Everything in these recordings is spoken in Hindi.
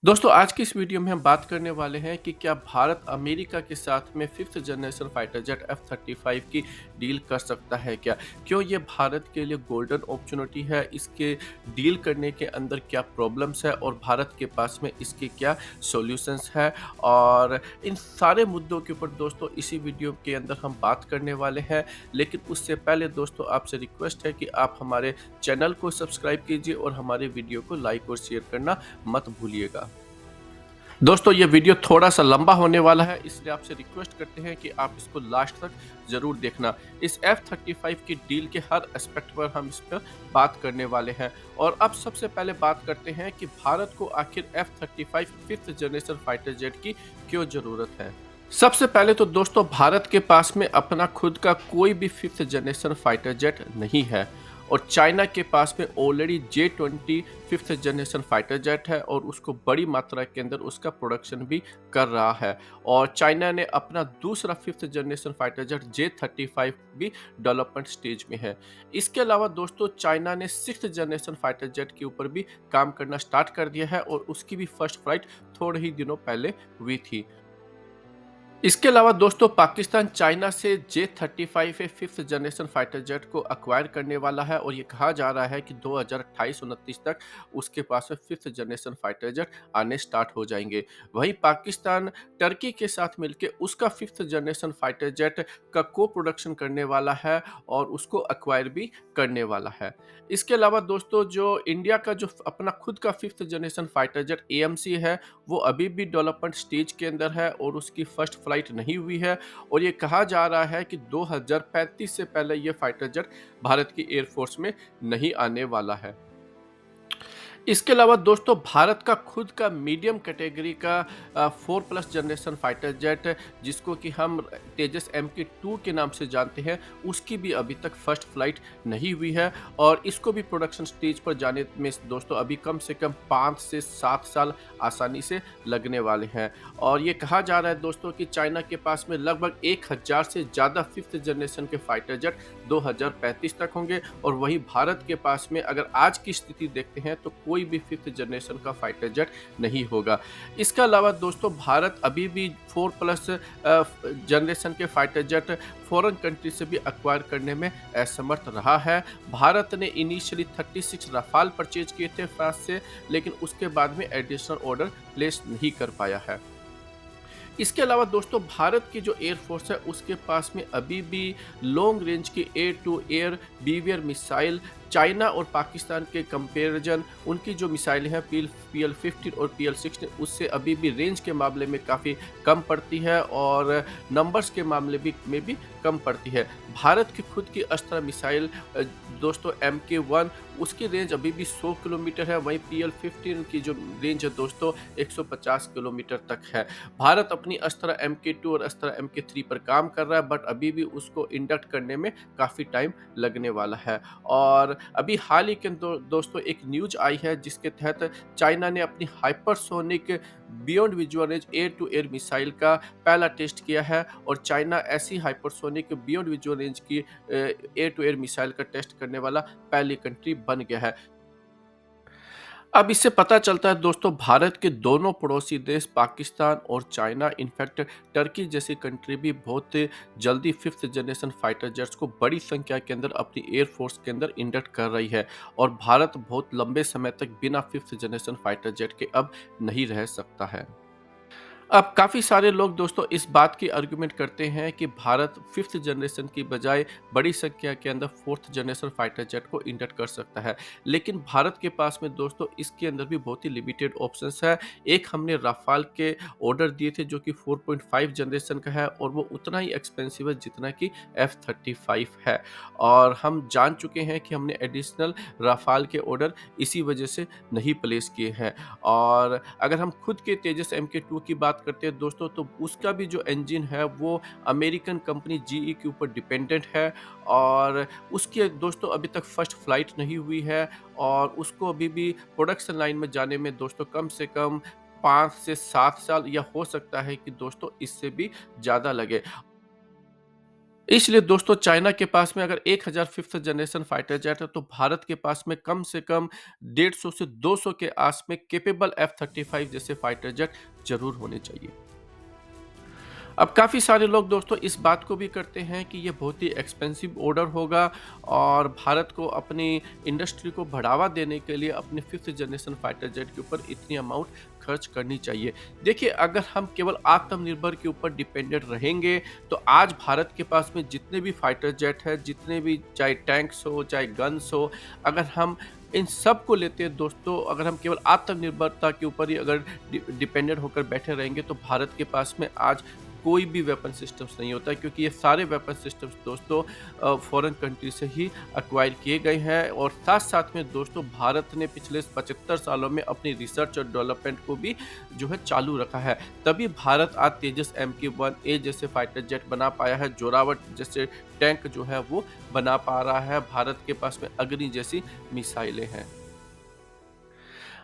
दोस्तों आज की इस वीडियो में हम बात करने वाले हैं कि क्या भारत अमेरिका के साथ में fifth generation fighter jet F-35 की डील कर सकता है क्या? क्यों ये भारत के लिए गोल्डन अपॉर्चुनिटी है? इसके डील करने के अंदर क्या प्रॉब्लम्स है और भारत के पास में इसके क्या सॉल्यूशंस है? और इन सारे मुद्दों के ऊपर दोस्तों इसी वीडियो के अंदर हम बात करने वाले हैं। लेकिन उससे पहले दोस्तों आपसे रिक्वेस्ट है कि आप हमारे चैनल को सब्सक्राइब कीजिए और हमारे वीडियो को लाइक और शेयर करना मत भूलिएगा। दोस्तों ये वीडियो थोड़ा-सा लंबा होने वाला है, इसलिए आपसे रिक्वेस्ट करते हैं कि आप इसको लास्ट तक ज़रूर देखना। इस F-35 की डील के हर एस्पेक्ट पर हम इस पर बात करने वाले हैं। और अब सबसे पहले बात करते हैं कि भारत को आखिर F-35 fifth generation fighter jet की क्यों ज़रूरत है? सबसे पहले तो दोस्तों भारत के पास में अपना खुद का कोई भी फिफ्थ जनरेशन फाइटर जेट नहीं है और चाइना के पास में already J-20 fifth generation fighter jet है और उसको बड़ी मात्रा के अंदर उसका प्रोडक्शन भी कर रहा है। और चाइना ने अपना दूसरा fifth generation fighter jet J-35 भी डेवलपमेंट स्टेज में है। इसके अलावा दोस्तों चाइना ने सिक्स्थ जनरेशन फाइटर जेट के ऊपर भी काम करना स्टार्ट कर दिया है और उसकी भी फर्स्ट फ्लाइट थोड़े ही दिनों पहले हुई थी। इसके अलावा दोस्तों पाकिस्तान चाइना से J-35 fifth generation fighter jet को अक्वायर करने वाला है और ये कहा जा रहा है कि 2028-29 तक उसके पास में फिफ्थ जनरेशन फाइटर जेट आने स्टार्ट हो जाएंगे। वहीं पाकिस्तान टर्की के साथ मिलकर उसका फिफ्थ जनरेशन फाइटर जेट का को प्रोडक्शन करने वाला है और उसको अक्वायर भी करने वाला है। इसके अलावा दोस्तों जो इंडिया का जो अपना खुद का fifth generation fighter jet AMC है वो अभी भी डेवलपमेंट स्टेज के अंदर है और उसकी फर्स्ट फ्लाइट नहीं हुई है और ये कहा जा रहा है कि 2035 से पहले ये फाइटर जेट भारत की एयरफोर्स में नहीं आने वाला है। इसके अलावा दोस्तों भारत का खुद का मीडियम कैटेगरी का 4 प्लस जनरेशन फाइटर जेट जिसको कि हम तेजस MK2 के नाम से जानते हैं उसकी भी अभी तक फर्स्ट फ्लाइट नहीं हुई है और इसको भी प्रोडक्शन स्टेज पर जाने में दोस्तों अभी कम से कम 5 से 7 साल आसानी से लगने वाले हैं। और ये कहा जा रहा है दोस्तों कि चाइना के पास में लगभग 1000 से ज़्यादा फिफ्थ जनरेशन के फाइटर जेट 2035 तक होंगे और वहीं भारत के पास में अगर आज की स्थिति देखते हैं तो कोई भी फिफ्थ जनरेशन का फाइटर जेट नहीं होगा। इसके अलावा दोस्तों भारत अभी भी 4 प्लस जनरेशन के फाइटर जेट फॉरेन कंट्री से भी एक्वायर करने में असमर्थ रहा है। भारत ने इनिशियली 36 राफाल परचेज किए थे फ्रांस से, लेकिन उसके बाद में एडिशनल ऑर्डर प्लेस नहीं कर पाया है। इसके अलावा दोस्तों भारत की जो एयरफोर्स है उसके पास में अभी भी लॉन्ग रेंज की air to air BVR missile China और पाकिस्तान के कंपैरिजन उनकी जो मिसाइलें हैं PL-15 और PL-16 उससे अभी भी रेंज के मामले में काफ़ी कम पड़ती है और नंबर्स के मामले में भी कम पड़ती है। भारत की खुद की अस्त्र मिसाइल दोस्तों MK1 उसकी रेंज अभी भी 100 किलोमीटर है, वहीं PL-15 की जो रेंज है दोस्तों 150 किलोमीटर तक है। भारत अपनी अस्त्र MK2 और अस्त्र MK3 पर काम कर रहा है बट अभी भी उसको इंडक्ट करने में काफ़ी टाइम लगने वाला है। और अभी हाल ही के दोस्तों एक न्यूज़ आई है जिसके तहत चाइना ने अपनी hypersonic beyond visual range air to air missile का पहला टेस्ट किया है और चाइना ऐसी हाइपरसोनिक बियॉन्ड विजुअल रेंज की एयर टू एयर मिसाइल का टेस्ट करने वाला पहली कंट्री बन गया है। अब इससे पता चलता है दोस्तों भारत के दोनों पड़ोसी देश पाकिस्तान और चाइना इनफैक्ट टर्की जैसी कंट्री भी बहुत जल्दी फिफ्थ जनरेशन फाइटर जेट्स को बड़ी संख्या के अंदर अपनी एयरफोर्स के अंदर इंडक्ट कर रही है और भारत बहुत लंबे समय तक बिना फिफ्थ जनरेशन फाइटर जेट के अब नहीं रह सकता है। अब काफ़ी सारे लोग दोस्तों इस बात की आर्गुमेंट करते हैं कि भारत फिफ्थ जनरेशन की बजाय बड़ी संख्या के अंदर फोर्थ जनरेशन फाइटर जेट को इंडक्ट कर सकता है। लेकिन भारत के पास में दोस्तों इसके अंदर भी बहुत ही लिमिटेड ऑप्शंस है। एक हमने राफाल के ऑर्डर दिए थे जो कि 4.5 जनरेशन का है और वो उतना ही एक्सपेंसिव है जितना कि F-35 है। और हम जान चुके हैं कि हमने एडिशनल राफाल के ऑर्डर इसी वजह से नहीं प्लेस किए हैं। और अगर हम खुद के तेजस MK2 की बात करते हैं दोस्तों तो उसका भी जो इंजन है वो अमेरिकन कंपनी GE के ऊपर डिपेंडेंट है और उसकी दोस्तों अभी तक फर्स्ट फ्लाइट नहीं हुई है और उसको अभी भी प्रोडक्शन लाइन में जाने में दोस्तों कम से कम 5 से 7 साल या हो सकता है कि दोस्तों इससे भी ज़्यादा लगे। इसलिए दोस्तों चाइना के पास में अगर 1000 5th जनरेशन फाइटर जेट है तो भारत के पास में कम से कम 150 से 200 के आस में कैपेबल F-35 जैसे फाइटर जेट ज़रूर होने चाहिए। अब काफ़ी सारे लोग दोस्तों इस बात को भी करते हैं कि ये बहुत ही एक्सपेंसिव ऑर्डर होगा और भारत को अपनी इंडस्ट्री को बढ़ावा देने के लिए अपने 5th जनरेशन फाइटर जेट के ऊपर इतनी अमाउंट खर्च करनी चाहिए। देखिए अगर हम केवल आत्मनिर्भर के ऊपर डिपेंडेंट रहेंगे तो आज भारत के पास में जितने भी फाइटर जेट है, जितने भी चाहे टैंक्स हो, चाहे गन्स हो, अगर हम इन सब को लेते हैं दोस्तों, अगर हम केवल आत्मनिर्भरता के ऊपर ही अगर डिपेंडेंट होकर बैठे रहेंगे तो भारत के पास में आज कोई भी वेपन सिस्टम्स नहीं होता है, क्योंकि ये सारे वेपन सिस्टम्स दोस्तों फॉरेन कंट्री से ही एक्वायर किए गए हैं। और साथ साथ में दोस्तों भारत ने पिछले 75 सालों में अपनी रिसर्च और डेवलपमेंट को भी जो है चालू रखा है। तभी भारत आज तेजस MK-1A जैसे फाइटर जेट बना पाया है, जोरावट जैसे टैंक जो है वो बना पा रहा है, भारत के पास में अग्नि जैसी मिसाइलें हैं।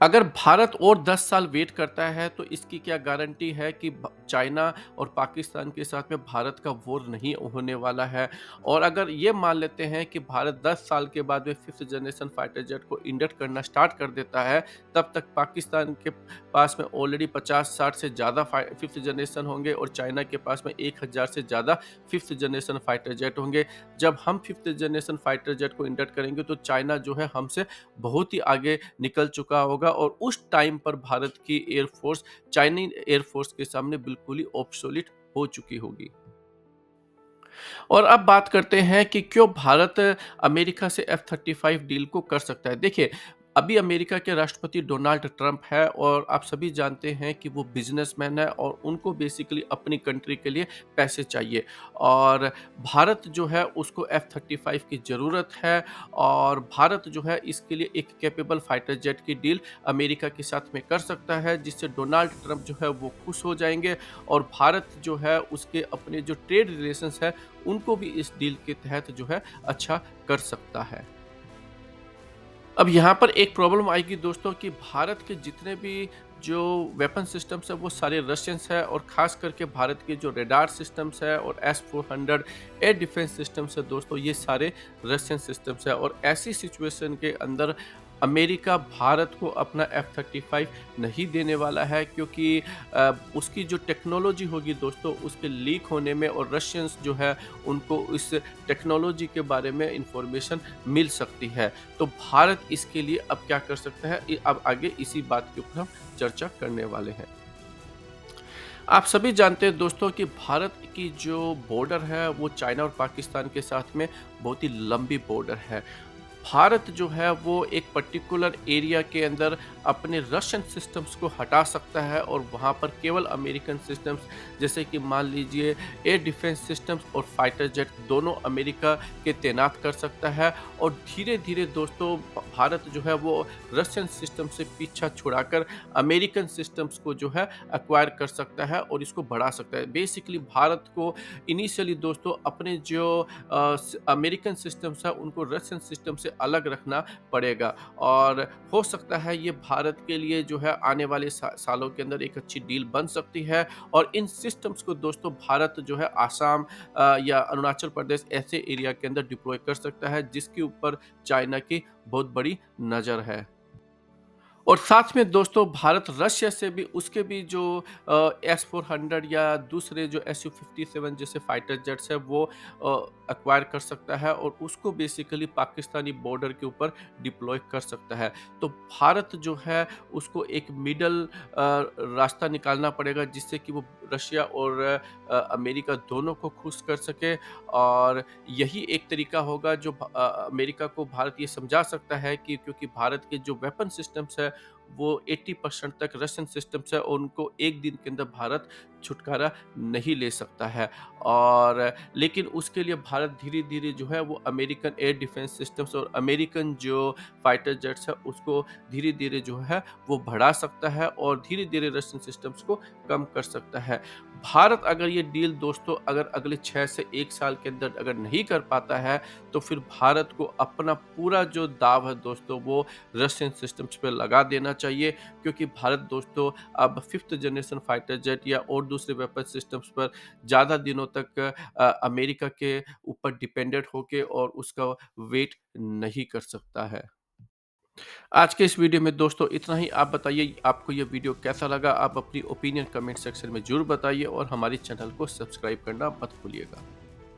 अगर भारत और 10 साल वेट करता है तो इसकी क्या गारंटी है कि चाइना और पाकिस्तान के साथ में भारत का वॉर नहीं होने वाला है। और अगर ये मान लेते हैं कि भारत 10 साल के बाद में 5th जनरेशन फाइटर जेट को इंडक्ट करना स्टार्ट कर देता है, तब तक पाकिस्तान के पास में ऑलरेडी 50-60 से ज़्यादा 5th जनरेशन होंगे और चाइना के पास में 1000 से ज़्यादा 5th जनरेशन फाइटर जेट होंगे। जब हम 5th जनरेशन फाइटर जेट को इंडक्ट करेंगे तो चाइना जो है हमसे बहुत ही आगे निकल चुका होगा और उस टाइम पर भारत की एयरफोर्स चाइनीज एयरफोर्स के सामने बिल्कुल ही ऑब्सोलीट हो चुकी होगी। और अब बात करते हैं कि क्यों भारत अमेरिका से F-35 डील को कर सकता है। देखिए, अभी अमेरिका के राष्ट्रपति डोनाल्ड ट्रंप है और आप सभी जानते हैं कि वो बिजनेसमैन है और उनको बेसिकली अपनी कंट्री के लिए पैसे चाहिए और भारत जो है उसको F-35 की ज़रूरत है और भारत जो है इसके लिए एक कैपेबल फाइटर जेट की डील अमेरिका के साथ में कर सकता है, जिससे डोनाल्ड ट्रंप जो है वो खुश हो जाएँगे और भारत जो है उसके अपने जो ट्रेड रिलेशंस है उनको भी इस डील के तहत जो है अच्छा कर सकता है। अब यहाँ पर एक प्रॉब्लम आएगी दोस्तों कि भारत के जितने भी जो वेपन सिस्टम्स हैं वो सारे रशियंस है और ख़ास करके भारत के जो रडार सिस्टम्स है और S-400 एयर डिफेंस सिस्टम्स है दोस्तों, ये सारे रशियन सिस्टम्स है और ऐसी सिचुएशन के अंदर अमेरिका भारत को अपना F-35 नहीं देने वाला है, क्योंकि उसकी जो टेक्नोलॉजी होगी दोस्तों उसके लीक होने में और रशियंस जो है उनको इस टेक्नोलॉजी के बारे में इंफॉर्मेशन मिल सकती है। तो भारत इसके लिए अब क्या कर सकता है, अब आगे इसी बात के ऊपर हम चर्चा करने वाले हैं। आप सभी जानते हैं दोस्तों कि भारत की जो बॉर्डर है वो चाइना और पाकिस्तान के साथ में बहुत ही लंबी बॉर्डर है। भारत जो है वो एक पर्टिकुलर एरिया के अंदर अपने रशियन सिस्टम्स को हटा सकता है और वहाँ पर केवल अमेरिकन सिस्टम्स, जैसे कि मान लीजिए एयर डिफेंस सिस्टम्स और फाइटर जेट दोनों अमेरिका के तैनात कर सकता है और धीरे धीरे दोस्तों भारत जो है वो रशियन सिस्टम से पीछा छुड़ाकर अमेरिकन सिस्टम्स को जो है एक्वायर कर सकता है और इसको बढ़ा सकता है। बेसिकली भारत को इनिशियली दोस्तों अपने जो अमेरिकन सिस्टम्स है उनको रशियन सिस्टम से अलग रखना पड़ेगा और हो सकता है ये भारत के लिए जो है आने वाले सालों के अंदर एक अच्छी डील बन सकती है और इन सिस्टम्स को दोस्तों भारत जो है आसाम या अरुणाचल प्रदेश ऐसे एरिया के अंदर डिप्लॉय कर सकता है जिसके ऊपर चाइना की बहुत बड़ी नज़र है। और साथ में दोस्तों भारत रशिया से भी उसके भी जो S-400 या दूसरे जो Su-57 जैसे फाइटर जेट्स है वो एक्वायर कर सकता है और उसको बेसिकली पाकिस्तानी बॉर्डर के ऊपर डिप्लॉय कर सकता है। तो भारत जो है उसको एक मिडल रास्ता निकालना पड़ेगा जिससे कि वो रशिया और अमेरिका दोनों को खुश कर सके और यही एक तरीका होगा जो अमेरिका को भारत ये समझा सकता है कि क्योंकि भारत के जो वेपन सिस्टम्स है वो 80% तक रशियन सिस्टम्स है और उनको एक दिन के अंदर भारत छुटकारा नहीं ले सकता है और लेकिन उसके लिए भारत धीरे-धीरे जो है वो अमेरिकन एयर डिफेंस सिस्टम्स और अमेरिकन जो फाइटर जेट्स है उसको धीरे-धीरे जो है वो बढ़ा सकता है और धीरे-धीरे रशियन सिस्टम्स को कम कर सकता है। भारत अगर ये डील दोस्तों अगर अगले 6 से 1 साल के अंदर अगर नहीं कर पाता है तो फिर भारत को अपना पूरा जो दाव है दोस्तों वो रशियन सिस्टम्स पे लगा देना चाहिए, क्योंकि भारत दोस्तों अब 5th जनरेशन फाइटर जेट या और दूसरे वेपन सिस्टम्स पर ज़्यादा दिनों तक अमेरिका के ऊपर डिपेंडेंट होके और उसका वेट नहीं कर सकता है। आज के इस वीडियो में दोस्तों इतना ही। आप बताइए आपको ये वीडियो कैसा लगा? आप अपनी ओपिनियन कमेंट सेक्शन में ज़रूर बताइए और हमारे चैनल को सब्सक्राइब करना मत भूलिएगा।